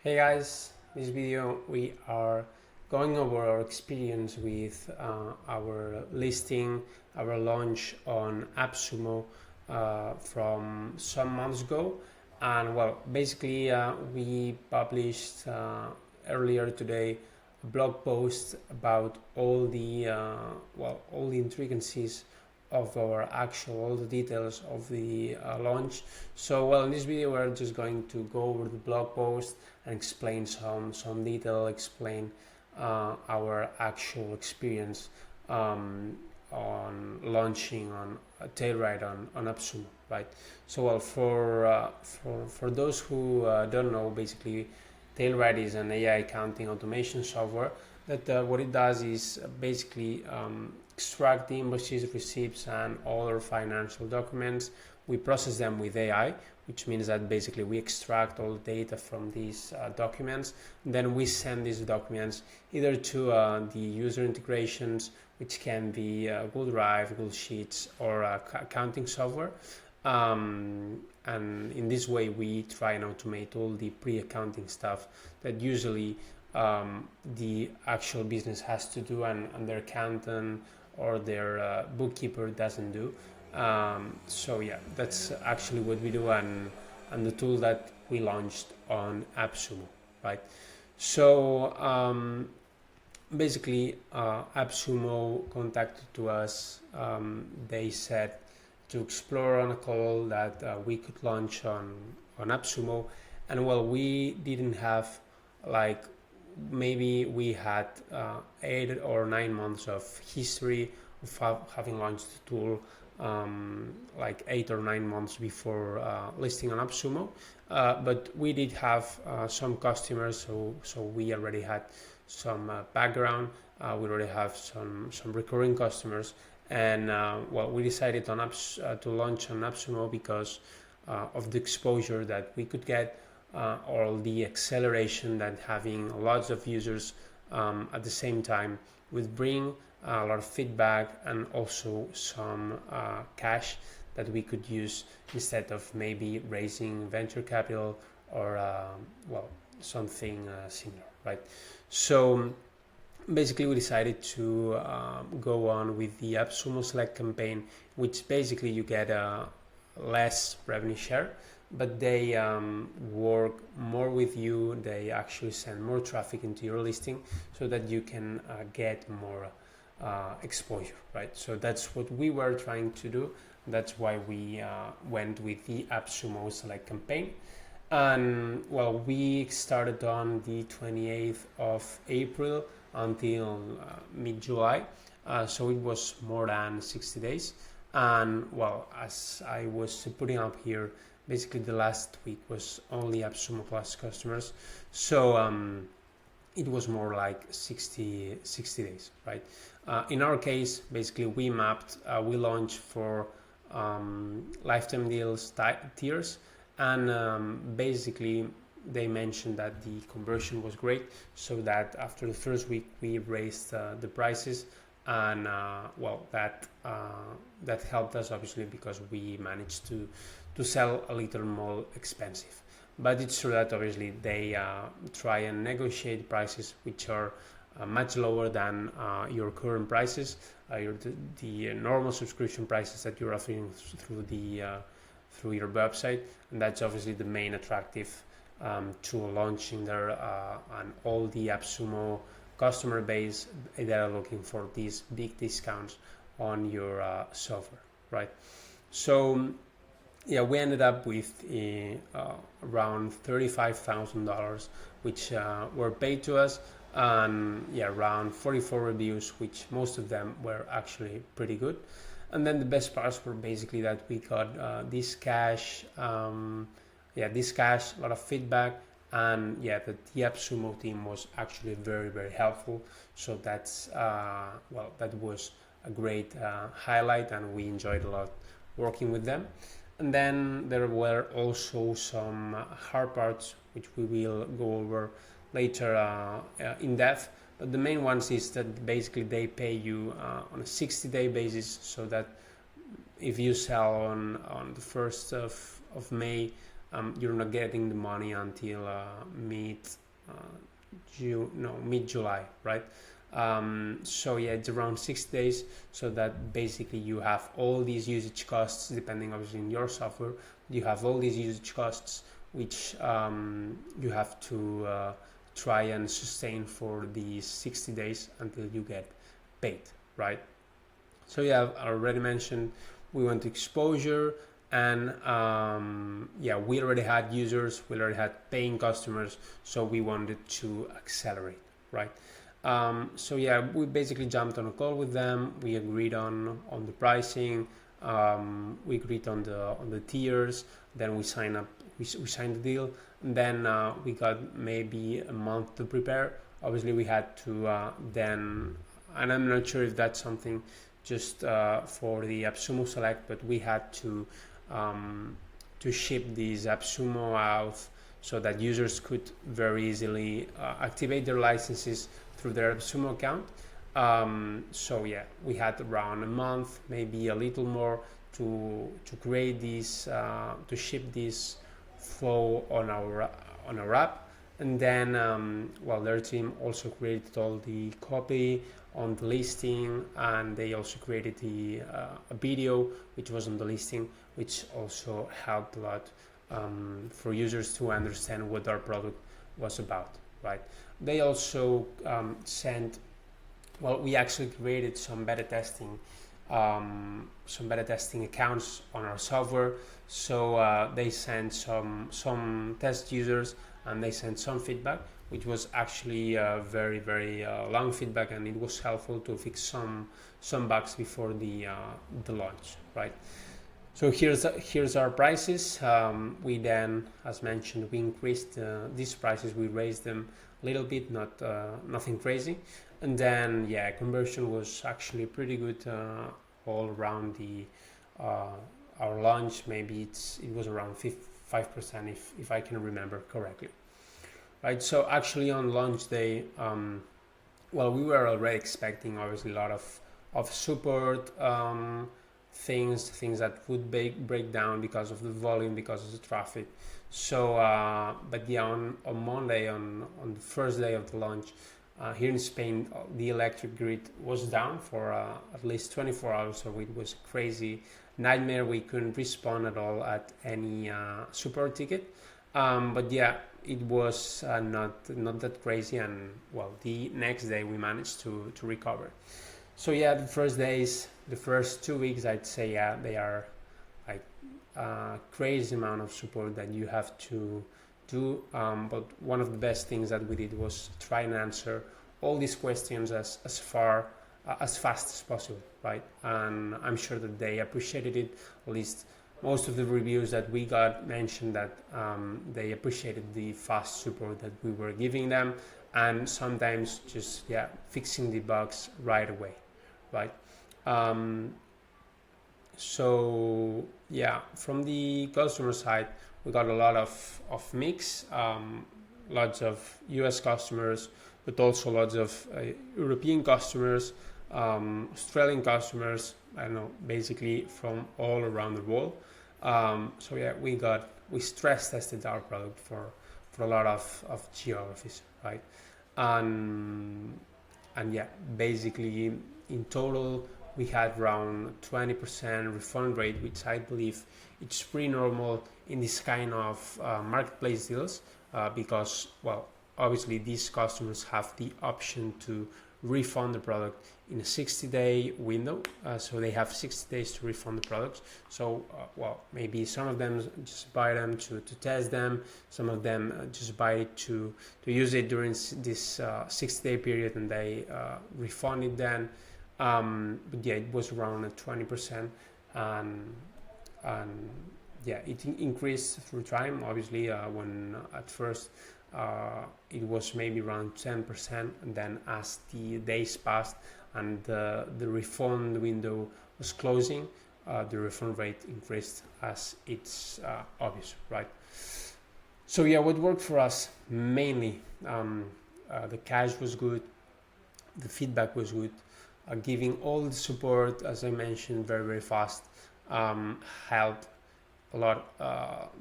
Hey guys, this video we are going over our experience with our listing, our launch on AppSumo from some months ago. And well, basically we published earlier today a blog post about all the intricacies of our all the details of the launch. So well, in this video we're just going to go over the blog post and explain some detail, explain our actual experience on launching on a Tailride on AppSumo, right? So well, for those who don't know, basically Tailride is an AI accounting automation software that what it does is basically extract the invoices, receipts, and other financial documents. We process them with AI, which means that basically we extract all the data from these documents. Then we send these documents either to the user integrations, which can be Google Drive, Google Sheets, or accounting software. And in this way, we try and automate all the pre-accounting stuff that usually the actual business has to do and their accountant or their bookkeeper doesn't do. So yeah, that's actually what we do, and the tool that we launched on AppSumo, right? So basically AppSumo contacted to us. They said to explore on a call that we could launch on AppSumo, and well, we didn't have, like, maybe we had 8 or 9 months of history of having launched the tool, like 8 or 9 months before listing on AppSumo, but we did have some customers, so we already had some background. We already have some recurring customers, and well, we decided on to launch on AppSumo because of the exposure that we could get, or the acceleration that having lots of users at the same time would bring, a lot of feedback, and also some cash that we could use instead of maybe raising venture capital or well, something similar, right? So basically we decided to go on with the AppSumo Select campaign, which basically you get a less revenue share, but they work more with you. They actually send more traffic into your listing so that you can get more exposure, right? So that's what we were trying to do. That's why we went with the AppSumo Select campaign. And well, we started on the 28th of April until mid-July, so it was more than 60 days. And well, as I was putting up here, basically the last week was only AppSumo Plus customers, so it was more like 60 days, right? In our case, basically we mapped, we launched for lifetime deals tiers, and basically they mentioned that the conversion was great, so that after the first week we raised the prices, and well, that helped us obviously because we managed to sell a little more expensive. But it's true that obviously they try and negotiate prices which are much lower than your current prices, the normal subscription prices that you're offering through your website, and that's obviously the main attractive to launching there, and all the AppSumo customer base that are looking for these big discounts on your software, right? So yeah, we ended up with around $35,000, which were paid to us, and yeah, around 44 reviews, which most of them were actually pretty good. And then the best parts were basically that we got this cash, a lot of feedback, and yeah, the AppSumo team was actually very, very helpful. So that's well, that was a great highlight, and we enjoyed a lot working with them. And then there were also some hard parts which we will go over later in depth. But the main ones is that basically they pay you on a 60-day basis, so that if you sell on the 1st of May, you're not getting the money until mid June, no, mid July, right? So yeah, it's around 6 days. So that basically you have all these usage costs, depending obviously in your software, you have all these usage costs which you have to try and sustain for these 60 days until you get paid, right? So yeah, I've already mentioned we went to exposure, and yeah, we already had users, we already had paying customers, so we wanted to accelerate, right? So yeah, we basically jumped on a call with them. We agreed on the pricing. We agreed on the tiers. Then we signed up. We signed the deal. And then we got maybe a month to prepare. Obviously, we had to then, and I'm not sure if that's something just for the AppSumo Select, but we had to ship these AppSumo out so that users could very easily activate their licenses through their AppSumo account. So yeah, we had around a month, maybe a little more, to create these, to ship this flow on our app. And then, well, their team also created all the copy on the listing, and they also created a video which was on the listing, which also helped a lot for users to understand what our product was about, right? They also sent, well, we actually created some beta testing accounts on our software. So they sent some test users, and they sent some feedback, which was actually very, very long feedback, and it was helpful to fix some bugs before the launch, right? So here's our prices. We then, as mentioned, we increased these prices. We raised them a little bit, nothing crazy. And then yeah, conversion was actually pretty good all around our launch. Maybe it was around 5% if I can remember correctly. Right. So actually on launch day, well, we were already expecting obviously a lot of support. Things that would break down because of the volume, because of the traffic. So but yeah, on Monday, on the first day of the launch, here in Spain, the electric grid was down for at least 24 hours, so it was a crazy nightmare. We couldn't respond at all at any support ticket, but yeah, it was not that crazy. And well, the next day we managed to recover. So yeah, the first 2 weeks, I'd say, yeah, they are like a crazy amount of support that you have to do. But one of the best things that we did was try and answer all these questions as fast as possible, right? And I'm sure that they appreciated it. At least most of the reviews that we got mentioned that they appreciated the fast support that we were giving them, and sometimes just fixing the bugs right away, right? So yeah, from the customer side, we got a lot of mix, lots of US customers, but also lots of European customers, Australian customers, I don't know, basically from all around the world. So yeah, we stress tested our product for a lot of geographies, right? And yeah, basically in total we had around 20% refund rate, which I believe it's pretty normal in this kind of marketplace deals, because, well, obviously these customers have the option to refund the product in a 60-day window, so they have 60 days to refund the products. So well, maybe some of them just buy them to test them, some of them just buy it to use it during this 60-day period, and they refund it then. But yeah, it was around 20%, and yeah, it increased through time. Obviously, when at first it was maybe around 10%, and then as the days passed and the refund window was closing, the refund rate increased, as it's obvious, right? So yeah, what worked for us mainly, the cash was good, the feedback was good, giving all the support, as I mentioned, very, very fast, helped a lot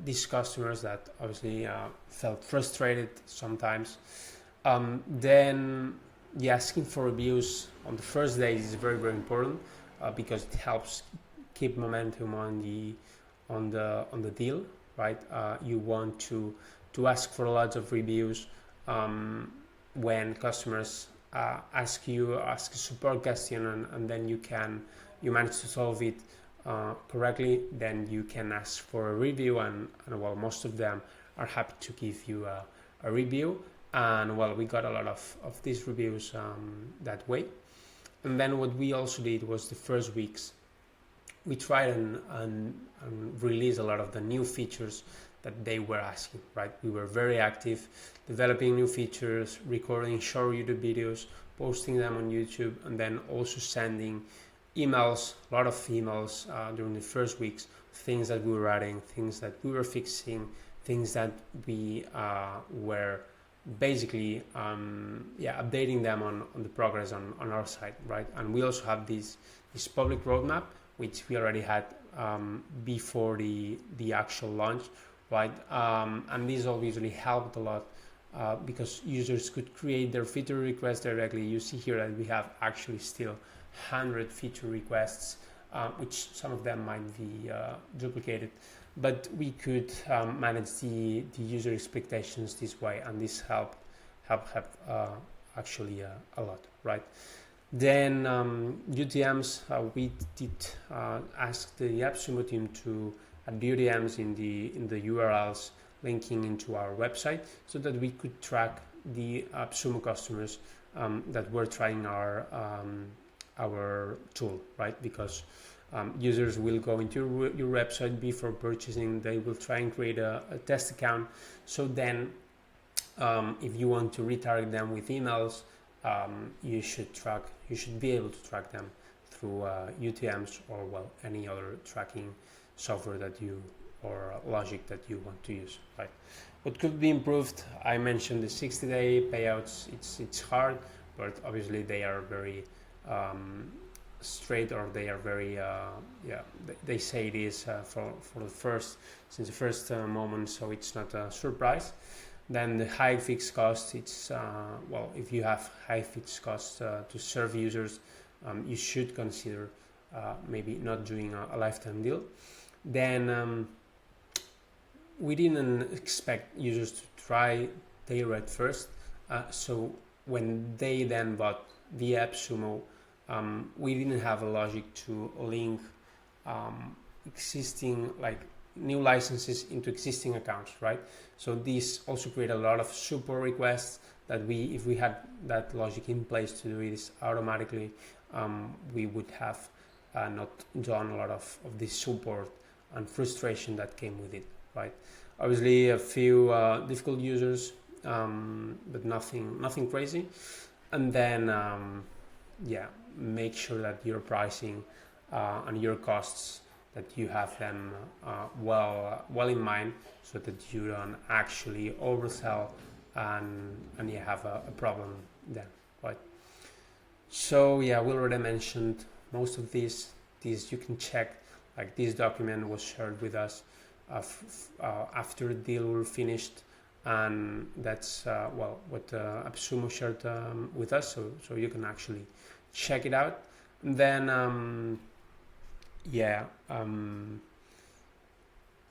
these customers that obviously felt frustrated sometimes. Then asking for reviews on the first day is very, very important because it helps keep momentum on the deal, right? You want to ask for lots of reviews when customers ask a support question, and then you manage to solve it correctly, then you can ask for a review, and well, most of them are happy to give you a review. And well, we got a lot of these reviews that way. And then what we also did was the first weeks we tried and release a lot of the new features that they were asking, right? We were very active developing new features, recording short YouTube videos, posting them on YouTube, and then also sending emails, a lot of emails during the first weeks, things that we were adding, things that we were fixing, things that we were basically updating them on the progress on our site, right? And we also have this public roadmap, which we already had before the actual launch, right? And this obviously helped a lot because users could create their feature requests directly. You see here that we have actually still 100 feature requests, which some of them might be duplicated, but we could manage the user expectations this way, and this helped actually a lot, right? Then UTMs, we did ask the AppSumo team to add UTMs in the URLs linking into our website, so that we could track the AppSumo customers that were trying our tool, right? Because users will go into your website before purchasing. They will try and create a test account. So then if you want to retarget them with emails, you should be able to track them through UTMs or well, any other tracking software that you or logic that you want to use, right? What could be improved? I mentioned the 60-day payouts. It's hard, but obviously they are very straight, or they are very they say it is for the first moment, so it's not a surprise. Then the high fixed cost, it's well, if you have high fixed costs to serve users, you should consider maybe not doing a lifetime deal. Then we didn't expect users to try Tailor at first, so when they then bought the AppSumo, we didn't have a logic to link existing, like, new licenses into existing accounts, right? So this also created a lot of support requests that if we had that logic in place to do this automatically, we would have not done a lot of this support and frustration that came with it, right? Obviously a few difficult users, but nothing crazy. And then make sure that your pricing and your costs, that you have them well in mind, so that you don't actually oversell and you have a problem there, right? So we already mentioned most of these you can check. Like, this document was shared with us after the deal were finished, and that's what AppSumo shared with us, so you can actually check it out. And then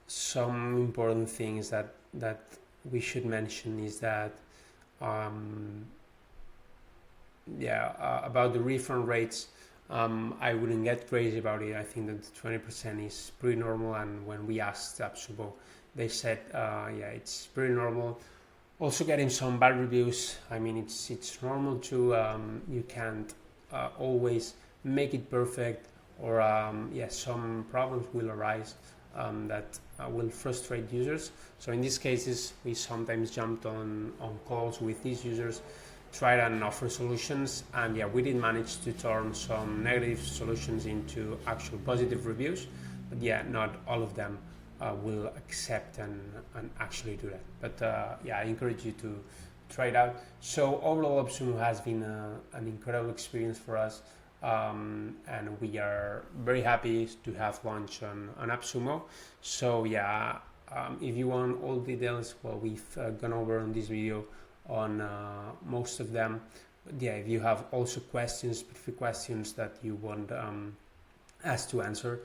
some important things that we should mention is that about the refund rates, I wouldn't get crazy about it. I think that 20% is pretty normal, and when we asked AppSumo, they said it's pretty normal. Also, getting some bad reviews, I mean, it's normal too. You can't always make it perfect, or some problems will arise that will frustrate users. So in these cases, we sometimes jumped on calls with these users, tried and offer solutions, and we did manage to turn some negative solutions into actual positive reviews, but not all of them will accept and actually do that. But I encourage you to try it out. So overall, AppSumo has been an incredible experience for us. and we are very happy to have launched on AppSumo. So yeah, if you want all details, well, we've gone over on this video on most of them. But yeah, if you have also questions, specific questions that you want us to answer,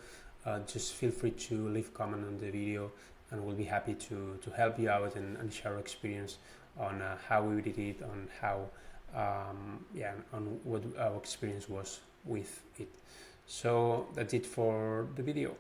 just feel free to leave a comment on the video, and we'll be happy to help you out and share our experience on how we did it, on how on what our experience was with it. So that's it for the video.